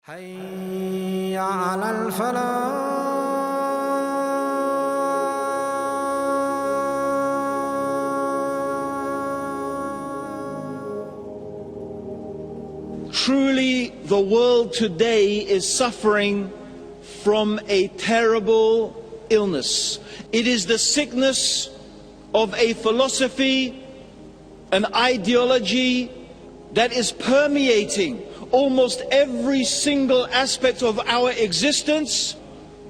حي على الفلاح. Truly, the world today is suffering from a terrible illness. It is the sickness of a philosophy, an ideology that is permeating almost every single aspect of our existence.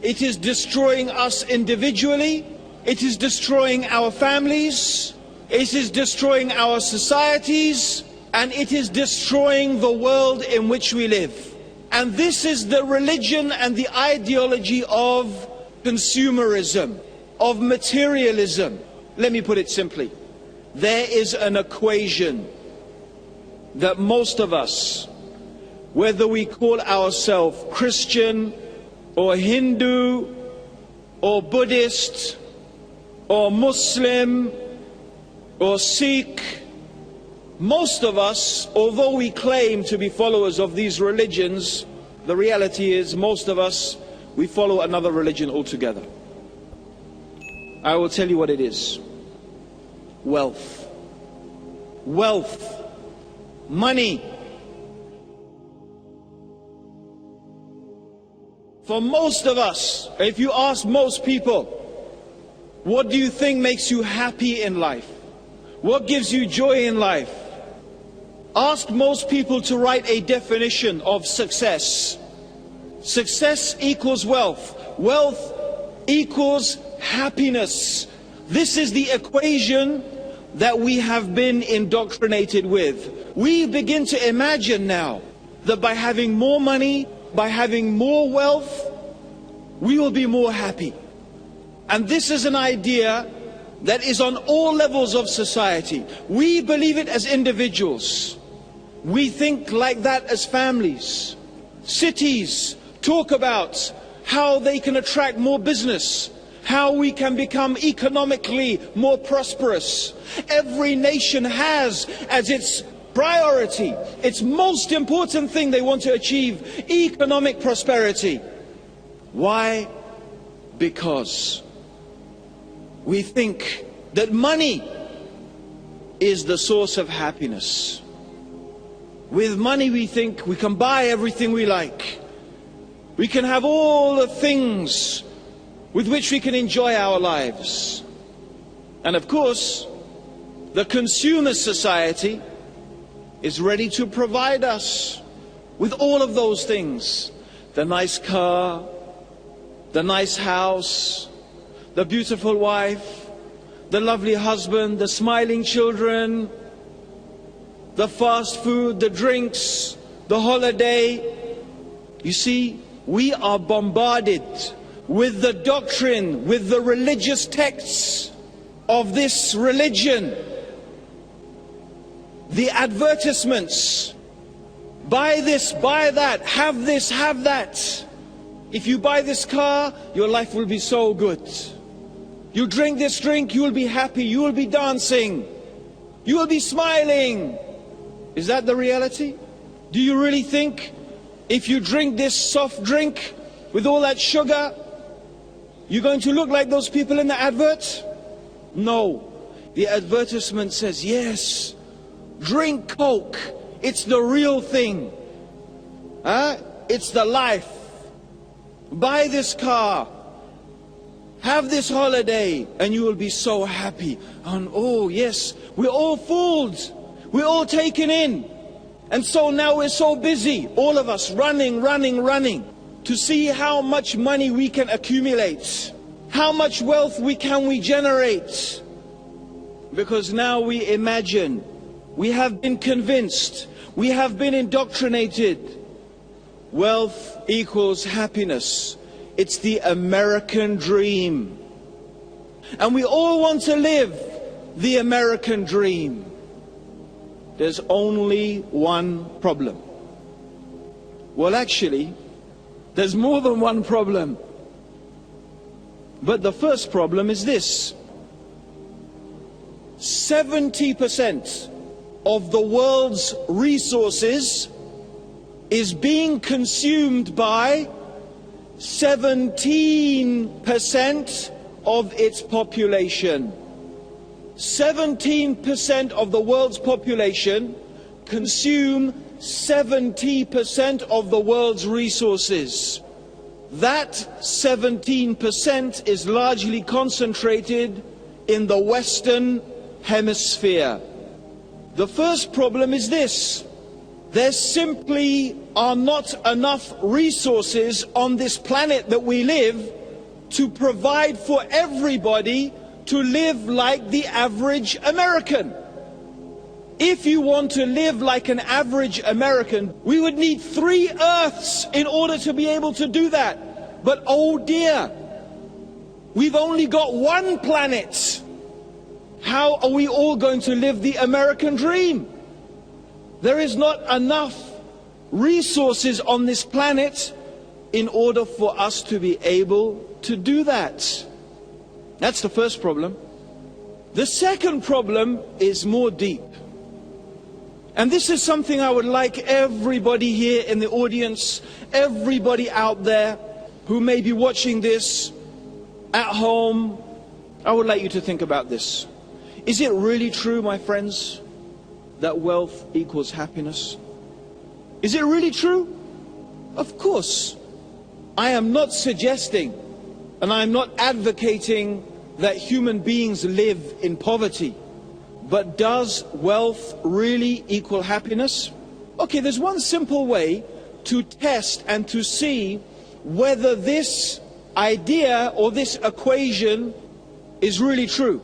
It is destroying us individually. It is destroying our families. It is destroying our societies. And it is destroying the world in which we live. And this is the religion and the ideology of consumerism, of materialism. Let me put it simply. There is an equation that most of us, whether we call ourselves Christian or Hindu or Buddhist or Muslim or Sikh, most of us, although we claim to be followers of these religions, the reality is most of us, we follow another religion altogether. I will tell you what it is. Wealth. Wealth. Money. For most of us, if you ask most people, what do you think makes you happy in life? What gives you joy in life? Ask most people to write a definition of success. Success equals wealth. Wealth equals happiness. This is the equation that we have been indoctrinated with. We begin to imagine now that by having more money, by having more wealth, we will be more happy. And this is an idea that is on all levels of society. We believe it as individuals. We think like that as families. Cities talk about how they can attract more business, how we can become economically more prosperous. Every nation has as its priority, its most important thing they want to achieve, economic prosperity. Why? Because we think that money is the source of happiness. With money we think we can buy everything we like. We can have all the things with which we can enjoy our lives. And of course, the consumer society is ready to provide us with all of those things. The nice car, the nice house, the beautiful wife, the lovely husband, the smiling children, the fast food, the drinks, the holiday. You see, we are bombarded with the doctrine, with the religious texts of this religion. The advertisements, buy this, buy that, have this, have that. If you buy this car, your life will be so good. You drink this drink, you will be happy, you will be dancing, you will be smiling. Is that the reality? Do you really think if you drink this soft drink with all that sugar, you're going to look like those people in the advert? No. The advertisement says, yes, drink Coke. It's the real thing. It's the life. Buy this car. Have this holiday and you will be so happy. And oh yes, we're all fooled. We're all taken in. And so now we're so busy, all of us running to see how much money we can accumulate, how much wealth we generate. Because now we imagine, we have been convinced, we have been indoctrinated. Wealth equals happiness. It's the American dream. And we all want to live the American dream. There's only one problem. Well, actually, there's more than one problem. But the first problem is this. 70% of the world's resources is being consumed by 17% of its population. 17% of the world's population consume 70% of the world's resources. That 17% is largely concentrated in the Western Hemisphere. The first problem is this: there simply are not enough resources on this planet that we live to provide for everybody to live like the average American. If you want to live like an average American, we would need 3 Earths in order to be able to do that. But oh dear, we've only got 1 planet. How are we all going to live the American dream? There is not enough resources on this planet in order for us to be able to do that. That's the first problem. The second problem is more deep. And this is something I would like everybody here in the audience, everybody out there who may be watching this at home, I would like you to think about this. Is it really true, my friends, that wealth equals happiness? Is it really true? Of course. I am not suggesting and I am not advocating that human beings live in poverty. But does wealth really equal happiness? Okay, there's one simple way to test and to see whether this idea or this equation is really true.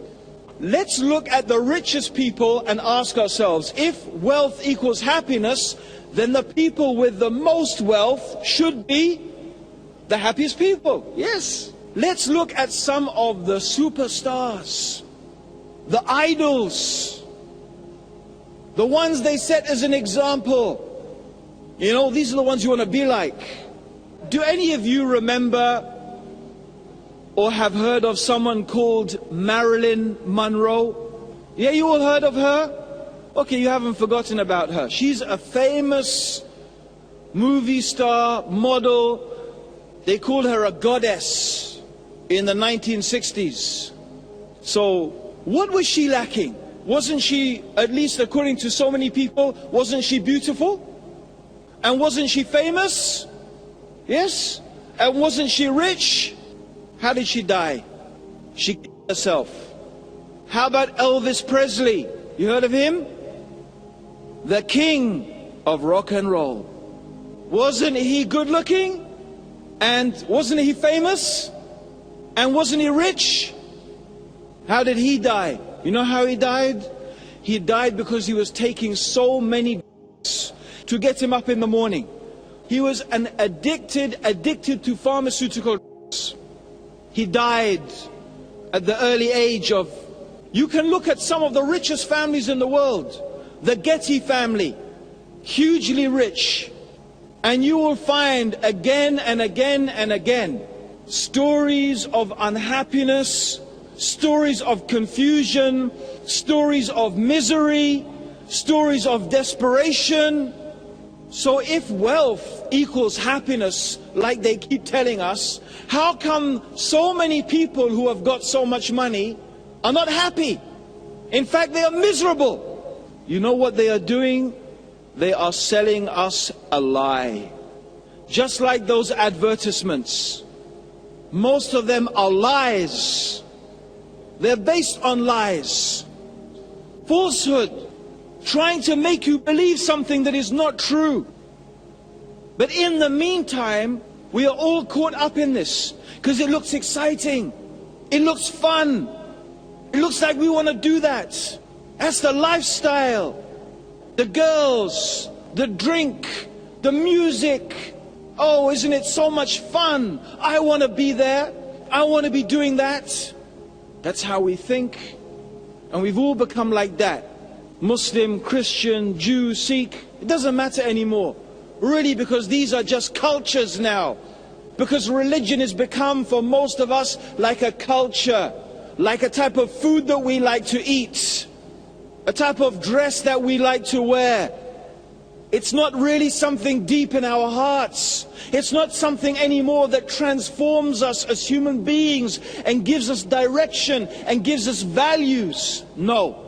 Let's look at the richest people and ask ourselves, if wealth equals happiness, then the people with the most wealth should be the happiest people. Yes. Let's look at some of the superstars, the idols, the ones they set as an example. You know, these are the ones you want to be like. Do any of you remember or have heard of someone called Marilyn Monroe? Yeah, you all heard of her? Okay, you haven't forgotten about her. She's a famous movie star, model. They called her a goddess in the 1960s. So, what was she lacking? Wasn't she, at least according to so many people, wasn't she beautiful? And wasn't she famous? Yes? And wasn't she rich? How did she die? She killed herself. How about Elvis Presley? You heard of him? The king of rock and roll. Wasn't he good looking? And wasn't he famous? And wasn't he rich? How did he die? You know how he died? He died because he was taking so many drugs to get him up in the morning. He was an addicted to pharmaceutical drugs. He died at the early age of... You can look at some of the richest families in the world. The Getty family, hugely rich. And you will find again and again and again stories of unhappiness, stories of confusion, stories of misery, stories of desperation. So if wealth equals happiness, like they keep telling us, how come so many people who have got so much money are not happy? In fact, they are miserable. You know what they are doing? They are selling us a lie. Just like those advertisements. Most of them are lies. They're based on lies. Falsehood. Trying to make you believe something that is not true. But in the meantime, we are all caught up in this because it looks exciting. It looks fun. It looks like we want to do that. That's the lifestyle. The girls, the drink, the music. Oh, isn't it so much fun? I want to be there. I want to be doing that. That's how we think. And we've all become like that. Muslim, Christian, Jew, Sikh. It doesn't matter anymore. Really, because these are just cultures now. Because religion has become for most of us like a culture. Like a type of food that we like to eat. A type of dress that we like to wear. It's not really something deep in our hearts. It's not something anymore that transforms us as human beings and gives us direction and gives us values. No.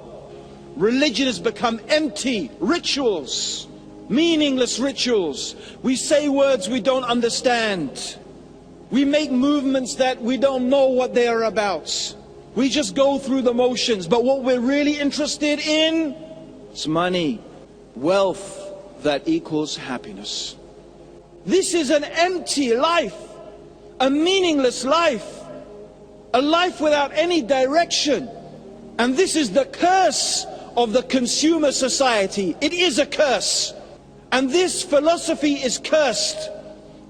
Religion has become empty rituals, meaningless rituals. We say words we don't understand. We make movements that we don't know what they are about. We just go through the motions. But what we're really interested in is money, wealth that equals happiness. This is an empty life, a meaningless life, a life without any direction. And this is the curse of the consumer society. It is a curse. And this philosophy is cursed.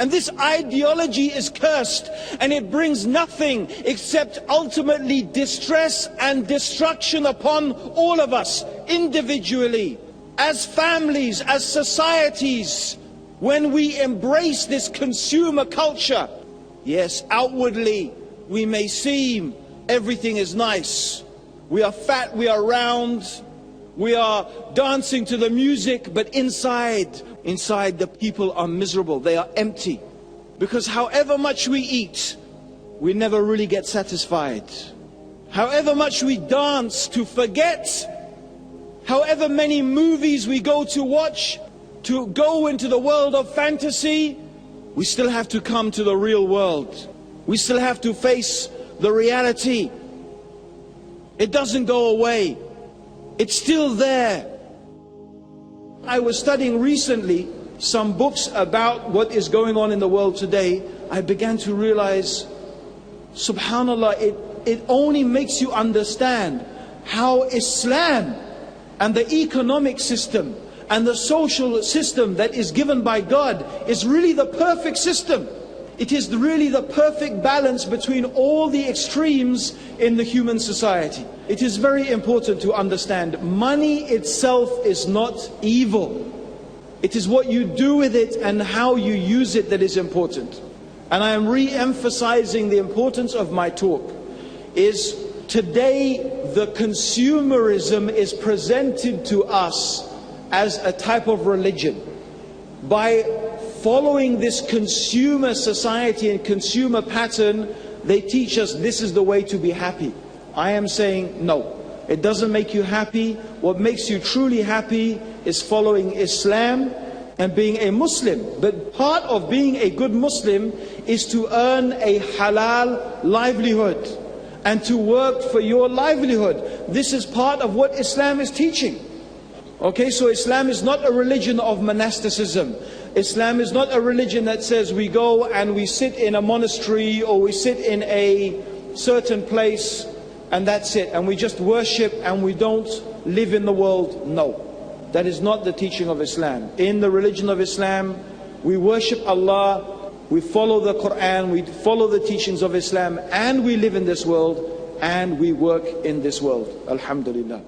And this ideology is cursed. And it brings nothing except ultimately distress and destruction upon all of us individually, as families, as societies. When we embrace this consumer culture, yes, outwardly we may seem everything is nice. We are fat, we are round, we are dancing to the music, but inside the people are miserable. They are empty. Because however much we eat, we never really get satisfied. However much we dance to forget, however many movies we go to watch, to go into the world of fantasy, we still have to come to the real world. We still have to face the reality. It doesn't go away. It's still there. I was studying recently some books about what is going on in the world today. I began to realize, subhanallah, it only makes you understand how Islam and the economic system and the social system that is given by God is really the perfect system. It is really the perfect balance between all the extremes in the human society. It is very important to understand money itself is not evil. It is what you do with it and how you use it that is important. And I am re-emphasizing the importance of my talk. Is today the consumerism is presented to us as a type of religion. By following this consumer society and consumer pattern, they teach us this is the way to be happy. I am saying no, it doesn't make you happy. What makes you truly happy is following Islam and being a Muslim. But part of being a good Muslim is to earn a halal livelihood and to work for your livelihood. This is part of what Islam is teaching. Okay, so Islam is not a religion of monasticism. Islam is not a religion that says we go and we sit in a monastery or we sit in a certain place and that's it, and we just worship and we don't live in the world. No, that is not the teaching of Islam. In the religion of Islam, we worship Allah, we follow the Quran, we follow the teachings of Islam, and we live in this world and we work in this world. Alhamdulillah.